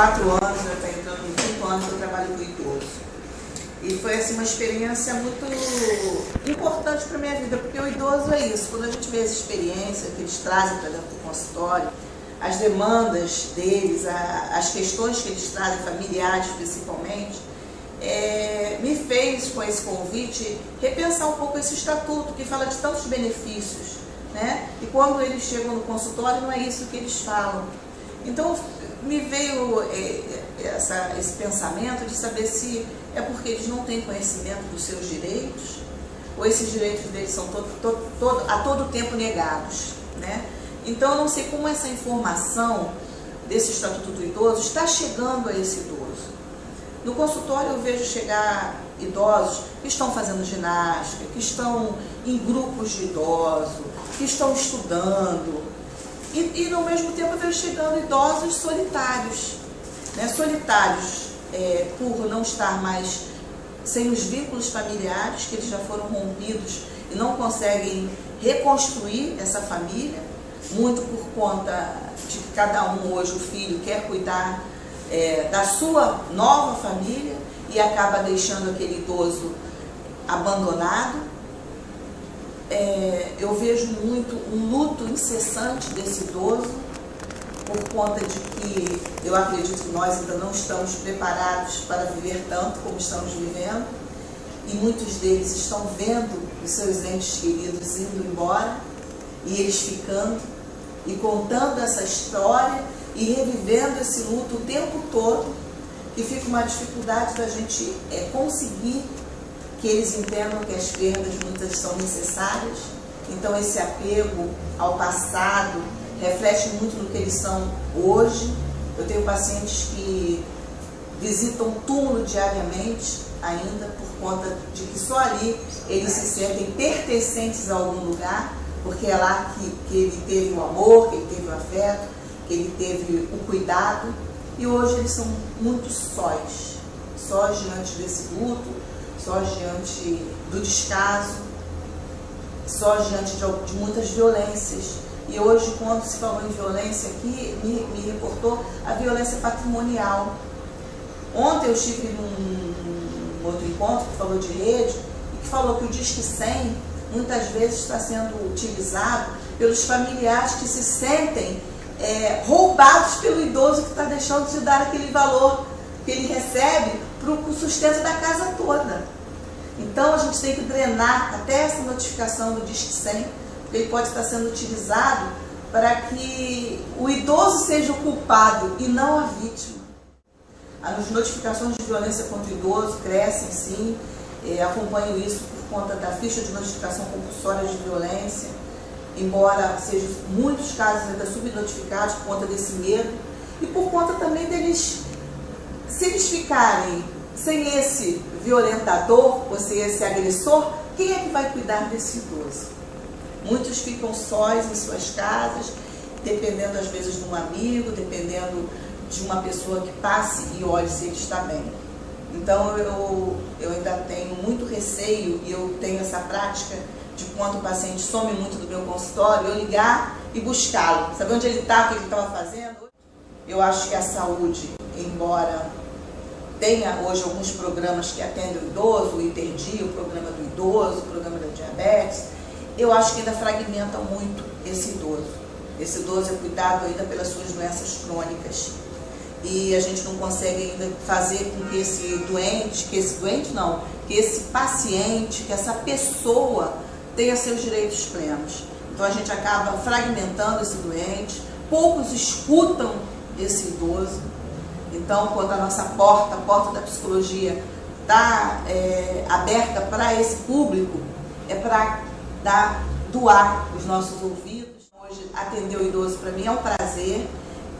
4 anos, já está entrando em 5 anos que eu trabalho com idoso. E foi assim, uma experiência muito importante para a minha vida, porque o idoso é isso, quando a gente vê essa experiência que eles trazem para dentro do consultório, as demandas deles, as questões que eles trazem, familiares principalmente, me fez, com esse convite, repensar um pouco esse estatuto, que fala de tantos benefícios, né? E quando eles chegam no consultório, não é isso que eles falam. Então, me veio esse pensamento de saber se é porque eles não têm conhecimento dos seus direitos, ou esses direitos deles são a todo tempo negados, né? Então, eu não sei como essa informação desse Estatuto do Idoso está chegando a esse idoso. No consultório eu vejo chegar idosos que estão fazendo ginástica, que estão em grupos de idosos, que estão estudando. E no mesmo tempo eu vejo chegando idosos solitários, né? Solitários por não estar mais sem os vínculos familiares, que eles já foram rompidos e não conseguem reconstruir essa família, muito por conta de que cada um hoje, o filho, quer cuidar da sua nova família e acaba deixando aquele idoso abandonado. Eu vejo muito um luto incessante desse idoso, por conta de que eu acredito que nós ainda não estamos preparados para viver tanto como estamos vivendo, e muitos deles estão vendo os seus entes queridos indo embora, e eles ficando, e contando essa história, e revivendo esse luto o tempo todo, que fica uma dificuldade da gente conseguir que eles entendam que as perdas muitas são necessárias. Então esse apego ao passado reflete muito no que eles são hoje. Eu tenho pacientes que visitam o túmulo diariamente ainda, por conta de que só ali eles se sentem pertencentes a algum lugar, porque é lá que ele teve o amor, que ele teve o afeto, que ele teve o cuidado. E hoje eles são muito sós diante desse luto, sós diante do descaso, sós diante de muitas violências. E hoje, quando se falou em violência aqui, me reportou a violência patrimonial. Ontem eu estive num outro encontro que falou de rede, e que falou que o Disque 100 muitas vezes está sendo utilizado pelos familiares que se sentem roubados pelo idoso que está deixando de dar aquele valor que ele recebe para o sustento da casa toda. Então a gente tem que drenar até essa notificação do Disque 100, porque ele pode estar sendo utilizado para que o idoso seja o culpado e não a vítima. As notificações de violência contra o idoso crescem, sim. Acompanho isso por conta da ficha de notificação compulsória de violência, embora sejam muitos casos ainda subnotificados por conta desse medo e por conta também deles, se eles ficarem sem esse violentador ou sem esse agressor, quem é que vai cuidar desse idoso? Muitos ficam sós em suas casas, dependendo às vezes de um amigo, dependendo de uma pessoa que passe e olhe se ele está bem. Então eu ainda tenho muito receio, e eu tenho essa prática de quando o paciente some muito do meu consultório, eu ligar e buscá-lo, saber onde ele está, o que ele estava fazendo. Eu acho que a saúde, embora tenha hoje alguns programas que atendem o idoso, o Interdia, o programa do idoso, o programa da diabetes, eu acho que ainda fragmenta muito esse idoso. Esse idoso é cuidado ainda pelas suas doenças crônicas. E a gente não consegue ainda fazer com que que esse paciente, que essa pessoa tenha seus direitos plenos. Então a gente acaba fragmentando esse doente, poucos escutam esse idoso. Então, quando a nossa porta, a porta da psicologia está aberta para esse público, é para doar os nossos ouvidos. Hoje, atender o idoso para mim é um prazer,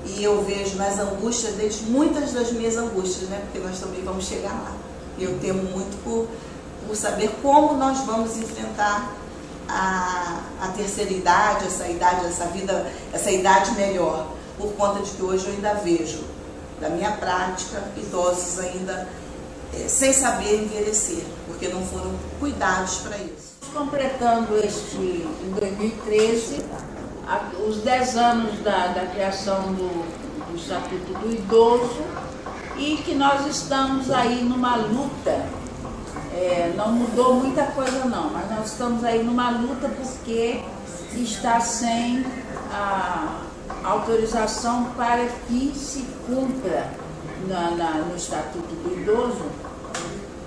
e eu vejo nas angústias deles muitas das minhas angústias, né? Porque nós também vamos chegar lá. E eu temo muito por saber como nós vamos enfrentar a terceira idade, essa vida, essa idade melhor, por conta de que hoje eu ainda vejo, da minha prática, idosos ainda sem saber envelhecer, porque não foram cuidados para isso. Completando em 2013, os 10 anos da criação do do Estatuto do Idoso e que nós estamos aí numa luta. Não mudou muita coisa não, mas nós estamos aí numa luta porque está sem a autorização para que se cumpra no Estatuto do Idoso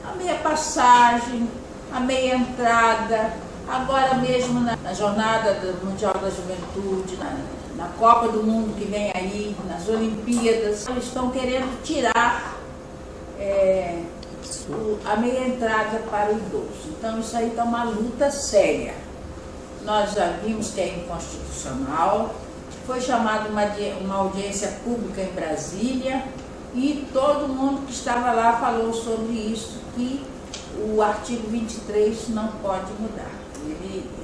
a meia passagem, a meia entrada, agora mesmo na Jornada Mundial da Juventude, na Copa do Mundo que vem aí, nas Olimpíadas, eles estão querendo tirar a meia entrada para o idoso. Então isso aí está uma luta séria. Nós já vimos que é inconstitucional, foi chamada uma audiência pública em Brasília e todo mundo que estava lá falou sobre isso, que o artigo 23 não pode mudar.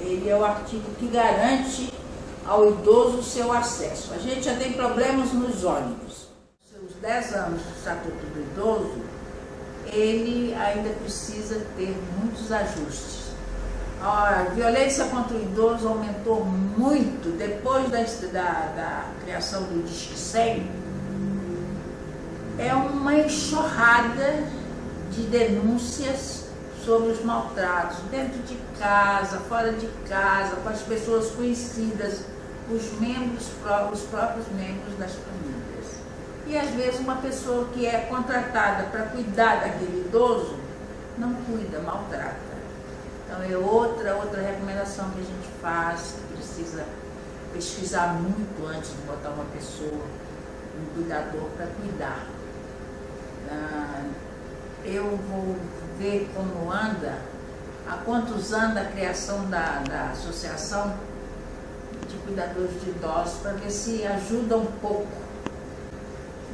Ele é o artigo que garante ao idoso o seu acesso. A gente já tem problemas nos ônibus. Os 10 anos do Estatuto do Idoso, ele ainda precisa ter muitos ajustes. A violência contra o idoso aumentou muito depois da criação do Disque 100. É uma enxurrada de denúncias sobre os maltratos, dentro de casa, fora de casa, com as pessoas conhecidas, os próprios membros das famílias. E às vezes uma pessoa que é contratada para cuidar daquele idoso, não cuida, maltrata. Então é outra recomendação que a gente faz, que precisa pesquisar muito antes de botar uma pessoa, um cuidador para cuidar. Eu vou ver como anda, há quantos anos a criação da Associação de Cuidadores de Idosos, para ver se ajuda um pouco.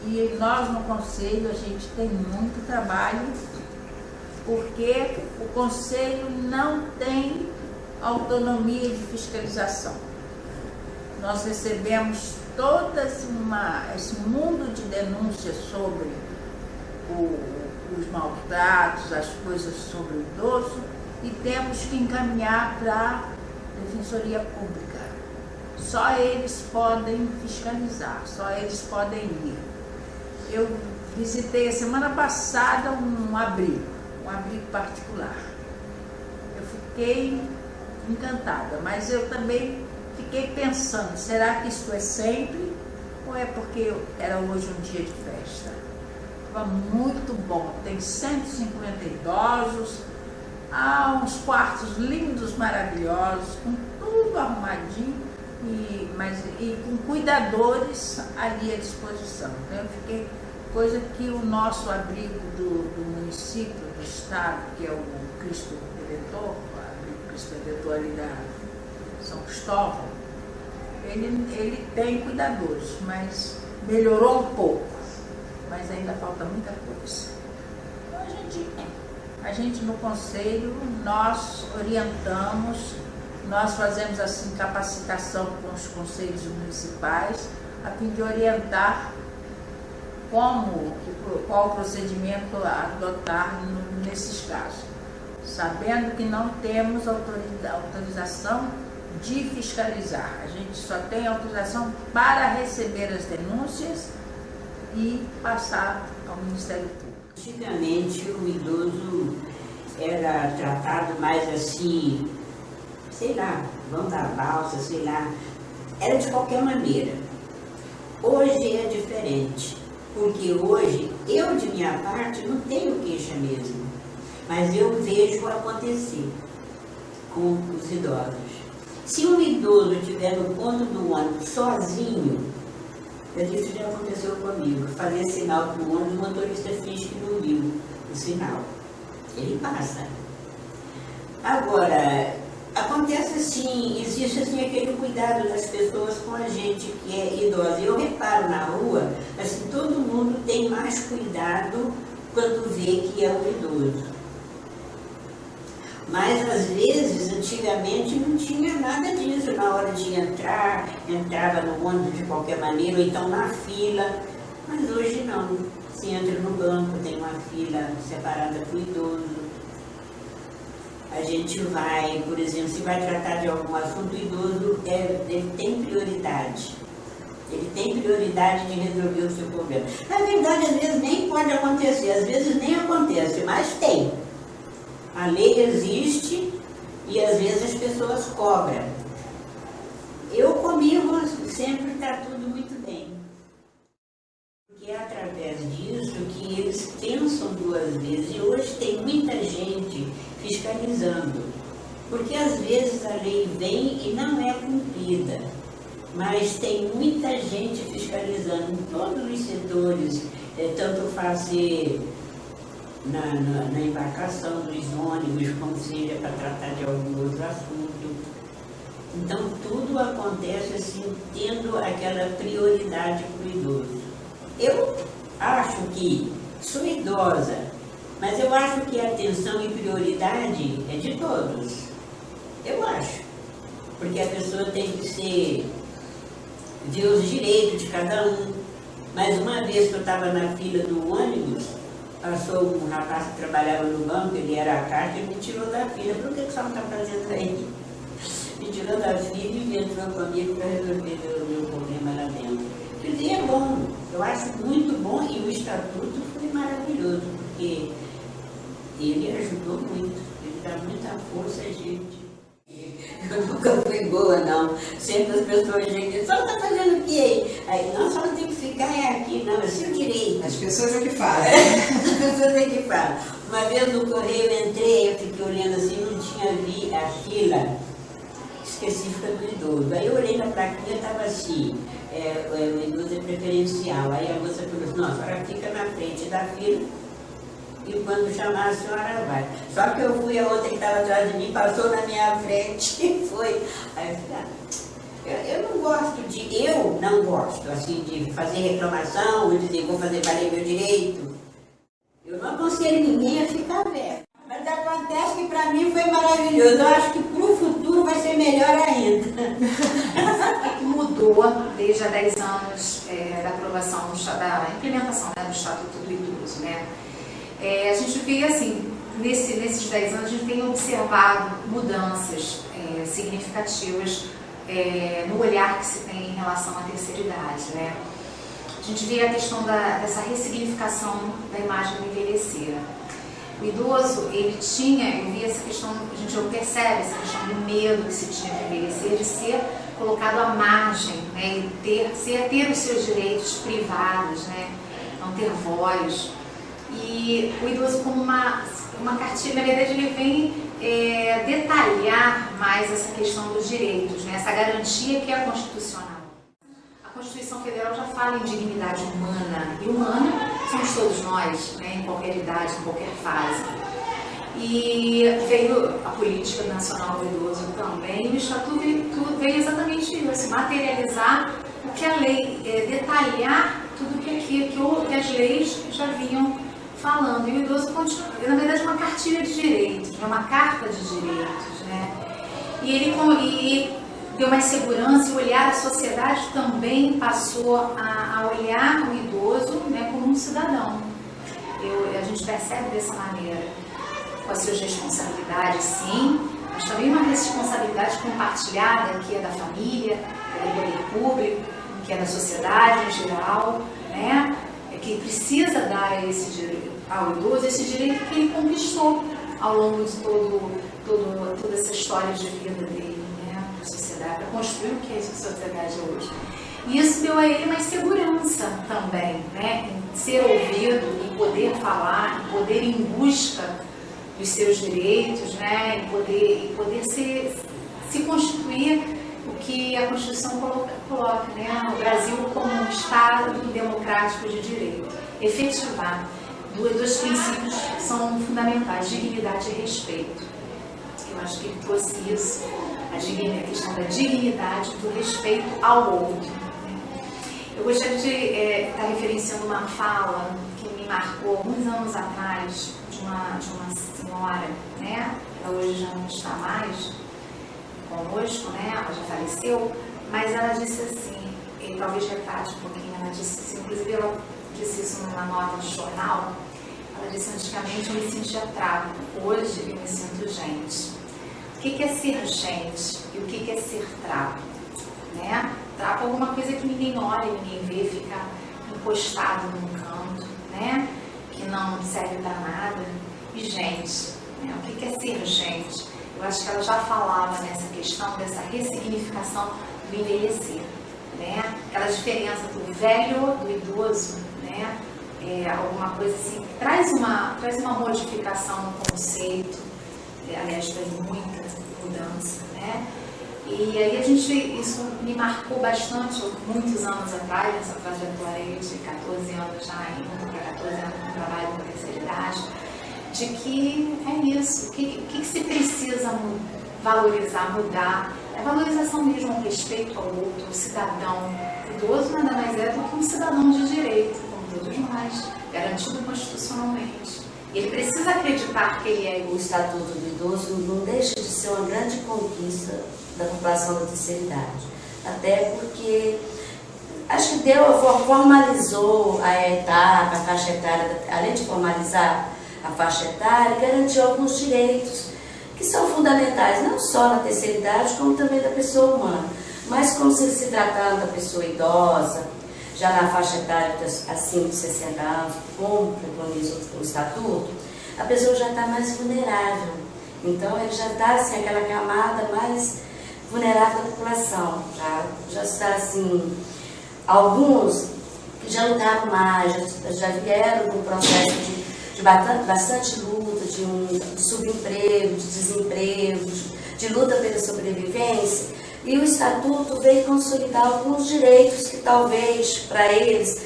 E nós no Conselho, a gente tem muito trabalho, porque o Conselho não tem autonomia de fiscalização. Nós recebemos todo esse mundo de denúncias sobre os maltratos, as coisas sobre o idoso, e temos que encaminhar para a Defensoria Pública. Só eles podem fiscalizar, só eles podem ir. Eu visitei a semana passada um abrigo particular. Eu fiquei encantada, mas eu também fiquei pensando, será que isso é sempre ou é porque era hoje um dia de festa? Estava muito bom, tem 150 idosos, há uns quartos lindos, maravilhosos, com tudo arrumadinho, e com cuidadores ali à disposição. Então, eu fiquei, coisa que o nosso abrigo do município, do estado, que é o Cristo Redentor, o abrigo Cristo Redentor ali da São Cristóvão, ele tem cuidadores, mas melhorou um pouco, mas ainda falta muita coisa. Então a gente no Conselho, nós orientamos, nós fazemos assim capacitação com os conselhos municipais, a fim de orientar qual procedimento adotar nesses casos, sabendo que não temos autorização de fiscalizar. A gente só tem autorização para receber as denúncias e passar ao Ministério Público. Antigamente o idoso era tratado mais assim, sei lá, vão dar valsa, sei lá, era de qualquer maneira. Hoje é diferente, porque hoje eu de minha parte não tenho queixa mesmo, mas eu vejo acontecer com os idosos. Se um idoso estiver no ponto do ônibus sozinho, isso já aconteceu comigo, fazer sinal para o ônibus, o motorista finge que não viu o sinal. Ele passa. Agora, acontece assim, existe assim aquele cuidado das pessoas com a gente que é idosa. Eu reparo na rua, assim, todo mundo tem mais cuidado quando vê que é um idoso. Mas às vezes, antigamente, não tinha nada disso. Na hora de entrar, entrava no ônibus de qualquer maneira, ou então na fila. Mas hoje não. Se entra no banco, tem uma fila separada para o idoso. A gente vai, por exemplo, se vai tratar de algum assunto, o idoso ele tem prioridade. Ele tem prioridade de resolver o seu problema. Na verdade, às vezes nem pode acontecer, às vezes nem acontece, mas tem. A lei existe e às vezes as pessoas cobram. Eu comigo sempre está tudo muito bem. Porque é através disso que eles pensam duas vezes. E hoje tem muita gente fiscalizando. Porque às vezes a lei vem e não é cumprida. Mas tem muita gente fiscalizando em todos os setores, tanto fazer na embarcação dos ônibus, como seja para tratar de algum outro assunto. Então tudo acontece assim, tendo aquela prioridade para o idoso. Eu acho que sou idosa, mas eu acho que a atenção e prioridade é de todos. Eu acho. Porque a pessoa tem que ver os direitos de cada um. Mas uma vez que eu estava na fila do ônibus, passou um rapaz que trabalhava no banco, ele era a caixa, ele me tirou da fila. Por que você não está fazendo aí? Me tirou da fila e entrou comigo para resolver o meu problema lá dentro. Quer dizer, é bom, eu acho muito bom, e o estatuto foi maravilhoso, porque ele ajudou muito, ele dá muita força a gente. Eu nunca fui boa, não. Sempre as pessoas dizem, só está fazendo o quê? Aí, não, só tem que ficar aqui, não, é seu direito. As pessoas é que fazem. As pessoas é que fazem. Uma vez no correio eu entrei, eu fiquei olhando assim, não tinha a fila específica do idoso. Aí eu olhei na plaquinha, estava assim, o idoso é preferencial. Aí a moça falou assim, não, a senhora fica na frente da fila, e quando chamar a senhora vai. Só que eu fui, a outra que estava atrás de mim passou na minha frente e foi. Aí eu falei, eu não gosto assim de fazer reclamação, ou dizer vou fazer valer meu direito. Eu não aconselho ninguém a ficar velho. Mas acontece que para mim foi maravilhoso. Eu acho que para o futuro vai ser melhor ainda. O que mudou desde há 10 anos da aprovação, da implementação, né, do Estatuto do Idoso, né? A gente vê assim, nesses 10 anos a gente tem observado mudanças significativas no olhar que se tem em relação à terceira idade, né? A gente vê a questão dessa ressignificação da imagem do envelhecer. O idoso, ele tinha, eu vi essa questão, a gente percebe essa questão do medo que se tinha de envelhecer, de ser colocado à margem, né, e ter os seus direitos privados, né, não ter voz. E o idoso, como uma cartilha, na verdade ele vem detalhar mais essa questão dos direitos, né? Essa garantia que é constitucional. A Constituição Federal já fala em dignidade humana, e humana somos todos nós, né? Em qualquer idade, em qualquer fase. E veio a Política Nacional do Idoso também, e o Estatuto veio exatamente isso, materializar o que a lei, detalhar tudo que as leis já vinham falando. E o idoso continua, na verdade, uma cartilha de direitos, uma carta de direitos, né? E ele deu mais segurança, e olhar a sociedade também passou a olhar o idoso, né, como um cidadão. A gente percebe dessa maneira, com as suas responsabilidades, sim, mas também uma responsabilidade compartilhada, que é da família, que é do poder público, que é da sociedade em geral, né? Que precisa dar a esse direito, ao idoso, esse direito que ele conquistou ao longo de toda essa história de vida dele, né, da sociedade, para construir o que é a sociedade hoje. E isso deu a ele mais segurança também, né, em ser ouvido, em poder falar, em poder ir em busca dos seus direitos, né, em poder se constituir o que a Constituição coloca, né? O Brasil como um Estado democrático de direito. Efetivar dois princípios que são fundamentais, dignidade e respeito. Eu acho que ele trouxe isso, a questão da dignidade, do respeito ao outro. Eu gostaria de estar referenciando uma fala que me marcou alguns anos atrás, de uma senhora, né? Ela hoje já não está mais conosco, né? Ela já faleceu, mas ela disse assim, e talvez retrate um pouquinho, ela disse assim, inclusive ela disse isso numa nota de jornal, ela disse, antigamente eu me sentia trapo, hoje eu me sinto gente. O que é ser gente e o que é ser trapo? Né? Trapo alguma coisa que ninguém olha, ninguém vê, fica encostado num canto, né? Que não serve para nada. E gente, né? O que é ser gente? Eu acho que ela já falava nessa questão dessa ressignificação do envelhecer, né? Aquela diferença do velho, do idoso, né? Alguma coisa assim, traz uma modificação no conceito, aliás, traz muita mudança, né? E aí isso me marcou bastante, muitos anos atrás, nessa trajetória de 14 anos já indo para 14 anos no trabalho com terceira idade, de que é isso, o que se precisa valorizar, mudar, é a valorização mesmo, o respeito ao outro, ao cidadão. O idoso nada mais é do que um cidadão de direito, como todos nós, garantido constitucionalmente. E ele precisa acreditar que ele é o Estatuto do Idoso não deixa de ser uma grande conquista da população da terceira idade. Até porque acho que formalizou a etapa, a faixa etária, além de formalizar a faixa etária, garantiu alguns direitos que são fundamentais, não só na terceira idade, como também da pessoa humana. Mas como se tratando da pessoa idosa, já na faixa etária acima de 60 anos, como preconiza o Estatuto, a pessoa já está mais vulnerável. Então, ele já está assim, aquela camada mais vulnerável da população. Já está assim, alguns que já lutaram mais, já vieram com um processo de bastante luta, de subemprego, de desemprego, de luta pela sobrevivência. E o Estatuto veio consolidar alguns direitos que talvez para eles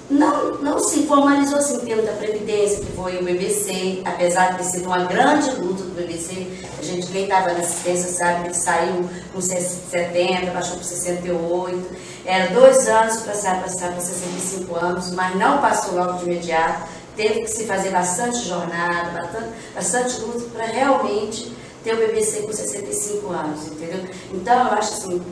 não se formalizou assim em termos da Previdência, que foi o BBC, apesar de ter sido uma grande luta do BBC. Quem estava na assistência sabe que ele saiu com 70, baixou para 68. Era 2 anos para passar para 65 anos, mas não passou logo de imediato. Teve que se fazer bastante jornada, bastante luta para realmente ter o BBC com 65 anos, entendeu? Então, eu acho assim,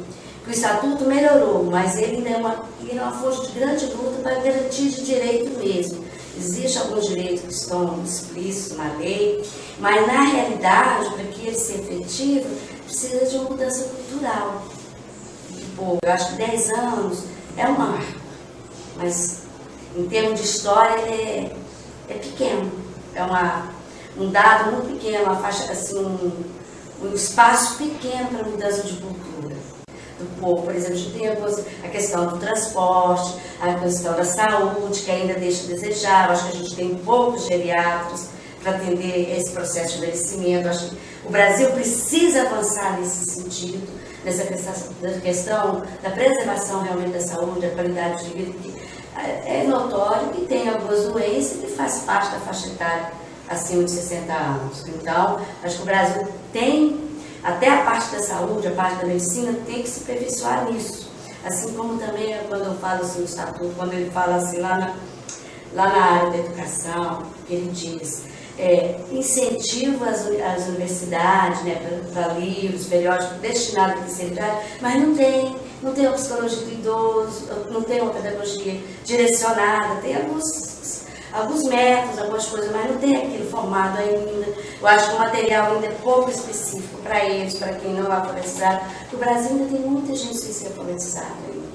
que o Estatuto melhorou, mas ele ainda é uma fonte de grande luta para garantir de direito mesmo. Existem alguns direitos que estão explícitos na lei, mas na realidade, para que ele seja efetivo, precisa de uma mudança cultural. Pô, eu acho que 10 anos é um marco, mas em termos de história ele é pequeno, é um dado muito pequeno, uma faixa, assim, um espaço pequeno para mudança de cultura do povo. Por exemplo, a gente tem a questão do transporte, a questão da saúde, que ainda deixa a desejar. Eu acho que a gente tem poucos geriatras para atender esse processo de envelhecimento. Eu acho que o Brasil precisa avançar nesse sentido, nessa questão da preservação realmente da saúde, da qualidade de vida, porque é notório que tem algumas doenças que faz parte da faixa etária acima de 60 anos. Então, acho que o Brasil tem, até a parte da saúde, a parte da medicina, tem que se aperfeiçoar nisso. Assim como também, quando eu falo assim no Estatuto, quando ele fala assim lá na área da educação, ele diz, incentivo às universidades, né, para livros, periódicos destinados à terceira idade, mas não tem uma psicologia do idoso, não tem uma pedagogia direcionada, tem alguns métodos, algumas coisas, mas não tem aquilo formado ainda. Eu acho que o material ainda é pouco específico para eles, para quem não é alfabetizado. O Brasil ainda tem muita gente sem ser alfabetizada ainda.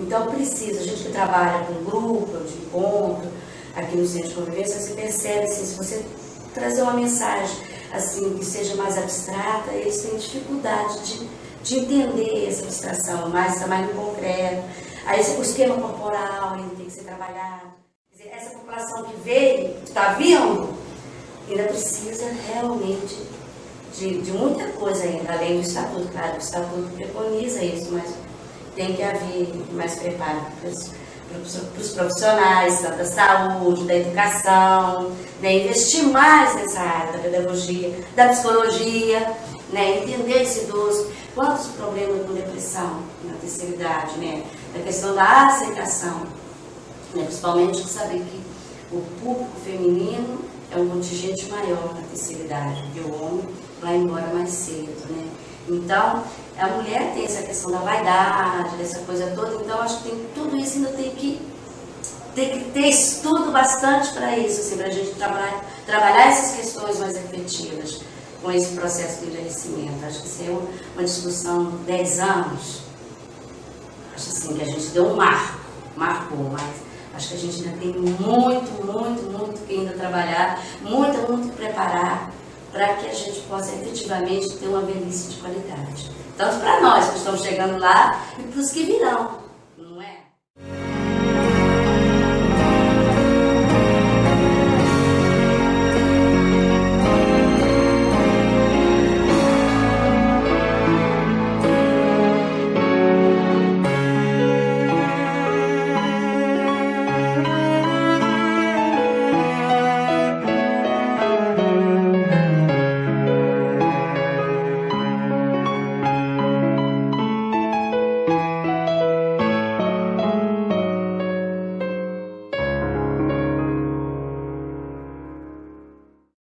Então precisa, a gente que trabalha com grupo, de encontro, aqui no Centro de Convivência, você percebe, assim, se você trazer uma mensagem assim, que seja mais abstrata, eles têm dificuldade de entender essa abstração, mas está mais no concreto. Aí o esquema corporal ainda tem que ser trabalhado. Quer dizer, essa população que veio, que está vindo, ainda precisa realmente de muita coisa ainda, além do Estatuto. Claro, o Estatuto preconiza isso, mas tem que haver mais preparo para os profissionais, tanto da saúde, da educação, né, investir mais nessa área da pedagogia, da psicologia, né, entender esse idoso. Quantos problemas com depressão na terceira idade, né? A questão da aceitação, né? Principalmente saber que o público feminino é um contingente maior na terceira idade, porque o homem vai embora mais cedo, né? Então, a mulher tem essa questão da vaidade, dessa coisa toda, então acho que tudo isso ainda tem que ter estudo bastante para isso, assim, para a gente trabalhar essas questões mais efetivas com esse processo de envelhecimento. Acho que isso é uma discussão de 10 anos, Acho assim que a gente deu um marcou, mas acho que a gente ainda tem muito que ainda trabalhar, muito que preparar para que a gente possa efetivamente ter uma velhice de qualidade. Tanto para nós que estamos chegando lá e para os que virão, não é?